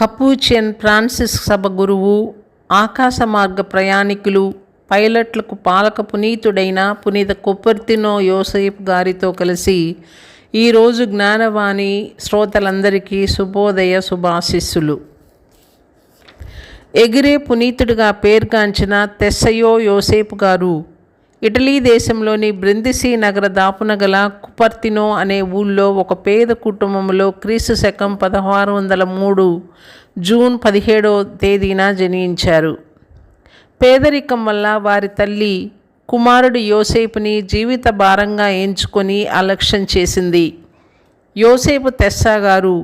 కపూచియన్ Francis సభ గురువు, ఆకాశ మార్గ ప్రయాణికులు, పైలట్లకు పాలక పునీతుడైన పునీత కుపర్తినో యోసేపు గారితో కలిసి ఈరోజు జ్ఞానవాణి శ్రోతలందరికీ శుభోదయ శుభాశిస్సులు. ఎగిరే పునీతుడిగా పేర్గాంచిన తెస్సయో యోసేపు గారు ఇటలీ దేశంలోని బ్రిందిసి నగర దాపున గల కుపర్తినో అనే ఊళ్ళో ఒక పేద కుటుంబంలో క్రీస్తు శకం 1603 జూన్ 17వ తేదీన జనించారు. పేదరికం వల్ల వారి తల్లి కుమారుడు యోసేపుని జీవిత భారంగా ఎంచుకొని అలక్ష్యం చేసింది. యోసేపు తెస్సా గారు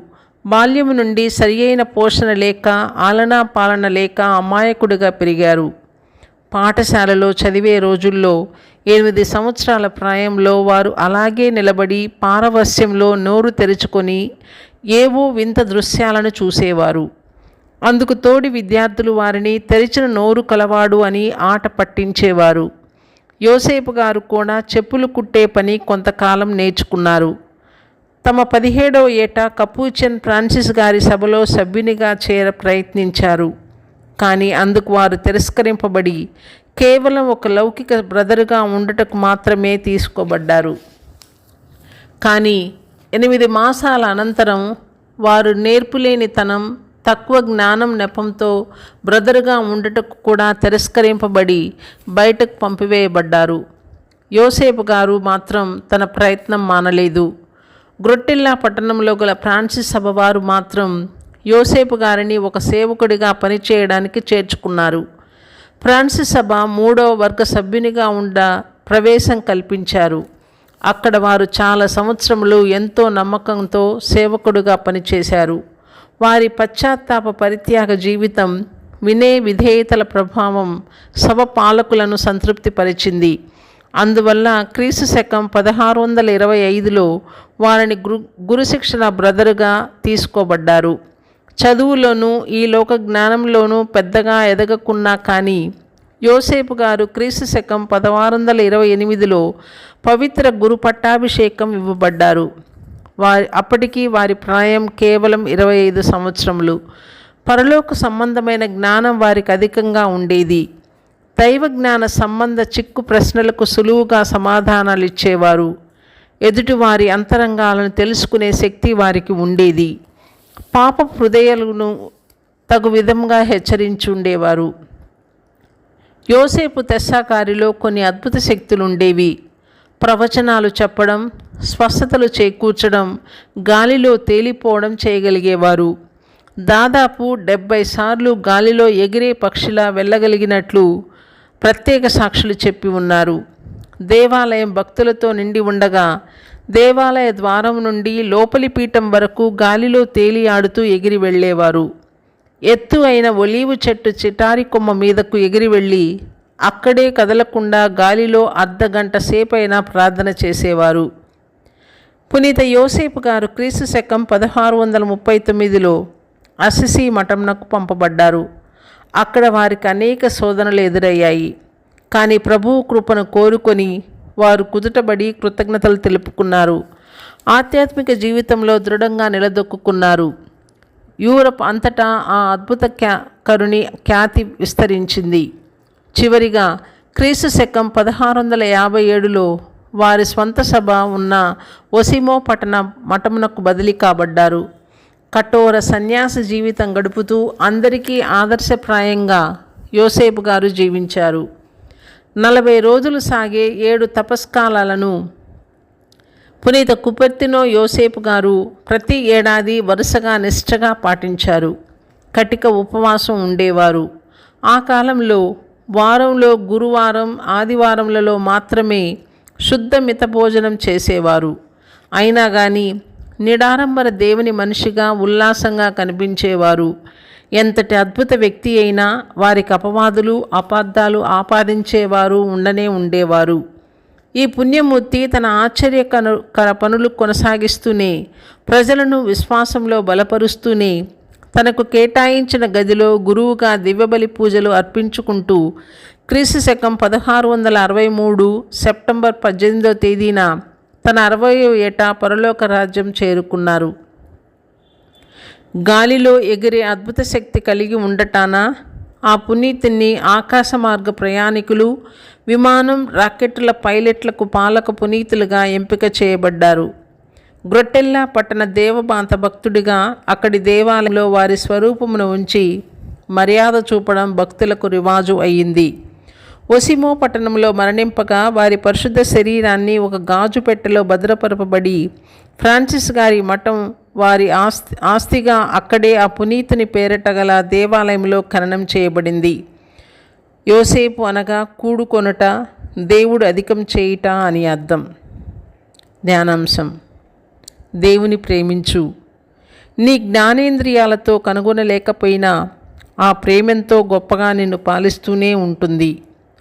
బాల్యము నుండి సరియైన పోషణ లేక, ఆలనా పాలన లేక అమాయకుడిగా పెరిగారు. పాఠశాలలో చదివే రోజుల్లో 8 సంవత్సరాల ప్రాయంలో వారు అలాగే నిలబడి పారవస్యంలో నోరు తెరుచుకొని ఏవో వింత దృశ్యాలను చూసేవారు. అందుకు తోడి విద్యార్థులు వారిని తెరిచిన నోరు కలవాడు అని ఆట పట్టించేవారు. యోసేపు గారు కూడా చెప్పులు కుట్టే పని కొంతకాలం నేర్చుకున్నారు. తమ 17వ ఏట కపూచియన్ ఫ్రాన్సిస్ గారి సభలో సభ్యునిగా ప్రయత్నించారు. కానీ అందుకు వారు తిరస్కరింపబడి కేవలం ఒక లౌకిక బ్రదరుగా ఉండటకు మాత్రమే తీసుకోబడ్డారు. కానీ 8 మాసాల అనంతరం వారు నేర్పులేనితనం, తక్కువ జ్ఞానం నెపంతో బ్రదరుగా ఉండటకు కూడా తిరస్కరింపబడి బయటకు పంపివేయబడ్డారు. యోసేపు గారు మాత్రం తన ప్రయత్నం మానలేదు. గ్రొట్టిల్లా పట్టణంలో గల ఫ్రాన్సిస్ సభ వారు మాత్రం యోసేపు గారిని ఒక సేవకుడిగా పనిచేయడానికి చేర్చుకున్నారు. ఫ్రాన్సిస్ సభ 3వ వర్గ సభ్యునిగా ప్రవేశం కల్పించారు. అక్కడ వారు చాలా సంవత్సరములు ఎంతో నమ్మకంతో సేవకుడిగా పనిచేశారు. వారి పశ్చాత్తాప పరిత్యాగ జీవితం, విధేయతల ప్రభావం సభ పాలకులను సంతృప్తిపరిచింది. అందువల్ల క్రీస్తు శకం 1625లో వారిని గురుశిక్షణ బ్రదరుగా తీసుకోబడ్డారు. చదువులోనూ ఈ లోక జ్ఞానంలోనూ పెద్దగా ఎదగకున్నా కానీ యోసేపు గారు క్రీస్తు శకం 1628లో పవిత్ర గురు పట్టాభిషేకం ఇవ్వబడ్డారు. అప్పటికి వారి ప్రాయం కేవలం 25 సంవత్సరములు. పరలోక సంబంధమైన జ్ఞానం వారికి అధికంగా ఉండేది. దైవ జ్ఞాన సంబంధ చిక్కు ప్రశ్నలకు సులువుగా సమాధానాలు ఇచ్చేవారు. ఎదుటివారి అంతరంగాలను తెలుసుకునే శక్తి వారికి ఉండేది. పాప హృదయాలను తగు విధంగా హెచ్చరించుండేవారు. యోసేపు తెస్సా గారిలో కొన్ని అద్భుత శక్తులు ఉండేవి. ప్రవచనాలు చెప్పడం, స్వస్థతలు చేకూర్చడం, గాలిలో తేలిపోవడం చేయగలిగేవారు. దాదాపు 70 సార్లు గాలిలో ఎగిరే పక్షిలా వెళ్ళగలిగినట్లు ప్రత్యేక సాక్షులు చెప్పి ఉన్నారు. దేవాలయం భక్తులతో నిండి ఉండగా దేవాలయ ద్వారం నుండి లోపలి పీఠం వరకు గాలిలో తేలి ఆడుతూ ఎగిరి వెళ్ళేవారు. ఎత్తు అయిన ఒలీవు చెట్టు చిటారి కొమ్మ మీదకు ఎగిరి వెళ్ళి అక్కడే కదలకుండా గాలిలో అర్ధగంట సేపైనా ప్రార్థన చేసేవారు. పునీత యోసేపు గారు క్రీస్తు శకం 1639లో అసిసి మఠంనకు పంపబడ్డారు. అక్కడ వారికి అనేక శోధనలు ఎదురయ్యాయి. కానీ ప్రభువు కృపను కోరుకొని వారు కుదుటబడి కృతజ్ఞతలు తెలుపుకున్నారు. ఆధ్యాత్మిక జీవితంలో దృఢంగా నిలదొక్కున్నారు. యూరప్ అంతటా ఆ అద్భుత కరుని ఖ్యాతి విస్తరించింది. చివరిగా క్రీస్తు శకం 1657లో వారి స్వంత సభ ఉన్న ఒసిమో మఠమునకు బదిలీ కాబడ్డారు. కఠోర సన్యాస జీవితం గడుపుతూ అందరికీ ఆదర్శప్రాయంగా యోసేపు గారు జీవించారు. 40 రోజులు సాగే 7 తపస్కాలాలను పునీత కుపర్తినో యోసేపు గారు ప్రతి ఏడాది వరుసగా నిష్ఠగా పాటించారు. కటిక ఉపవాసం ఉండేవారు. ఆ కాలంలో వారంలో గురువారం, ఆదివారములలో మాత్రమే శుద్ధ మిత భోజనం చేసేవారు. అయినా కానీ నిడారంబర దేవుని మనిషిగా ఉల్లాసంగా కనిపించేవారు. ఎంతటి అద్భుత వ్యక్తి అయినా వారికి అపవాదులు, అపార్థాలు ఆపాదించేవారు ఉండేవారు. ఈ పుణ్యమూర్తి తన ఆశ్చర్యకర పనులు కొనసాగిస్తూనే, ప్రజలను విశ్వాసంలో బలపరుస్తూనే, తనకు కేటాయించిన గదిలో గురువుగా దివ్యబలి పూజలు అర్పించుకుంటూ క్రీస్తు శకం 1663 సెప్టెంబర్ 18వ తేదీన తన 60వ ఏట పరలోక రాజ్యం చేరుకున్నారు. గాలిలో ఎగిరే అద్భుత శక్తి కలిగి ఉండటానా ఆ పునీతుని ఆకాశ మార్గ ప్రయాణికులు, విమానం, రాకెట్ల పైలట్లకు పాలక పునీతులుగా ఎంపిక చేయబడ్డారు. గ్రొట్టెల్లా పట్టణ దేవబాంత భక్తుడిగా అక్కడి దేవాలయంలో వారి స్వరూపమును ఉంచి మర్యాద చూపడం భక్తులకు రివాజు అయ్యింది. ఒసిమో పట్టణంలో మరణింపగా వారి పరిశుద్ధ శరీరాన్ని ఒక గాజు పెట్టెలో భద్రపరపబడి ఫ్రాన్సిస్ గారి మఠం వారి ఆస్తిగా అక్కడే ఆ పునీతుని పేరిట గల దేవాలయంలో ఖననం చేయబడింది. యోసేపు అనగా కూడుకొనుట, దేవుడు అధికం చేయుట అని అర్థం. ధ్యానాంశం: దేవుని ప్రేమించు. నీ జ్ఞానేంద్రియాలతో కనుగొనలేకపోయినా ఆ ప్రేమెంతో గొప్పగా నిన్ను పాలిస్తూనే ఉంటుంది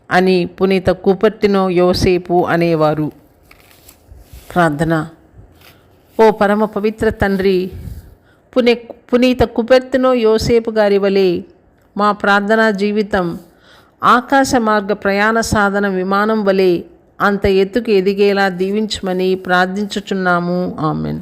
అని పునీత కుపర్తినో యోసేపు అనేవారు. ప్రార్థన. ఓ పరమ పవిత్ర తండ్రి, పునీత కుపర్తినో యోసేపు గారి వలె మా ప్రార్థనా జీవితం ఆకాశ మార్గ ప్రయాణ సాధన విమానం వలె అంత ఎత్తుకు ఎదిగేలా దీవించమని ప్రార్థించుచున్నాము. ఆమెన్.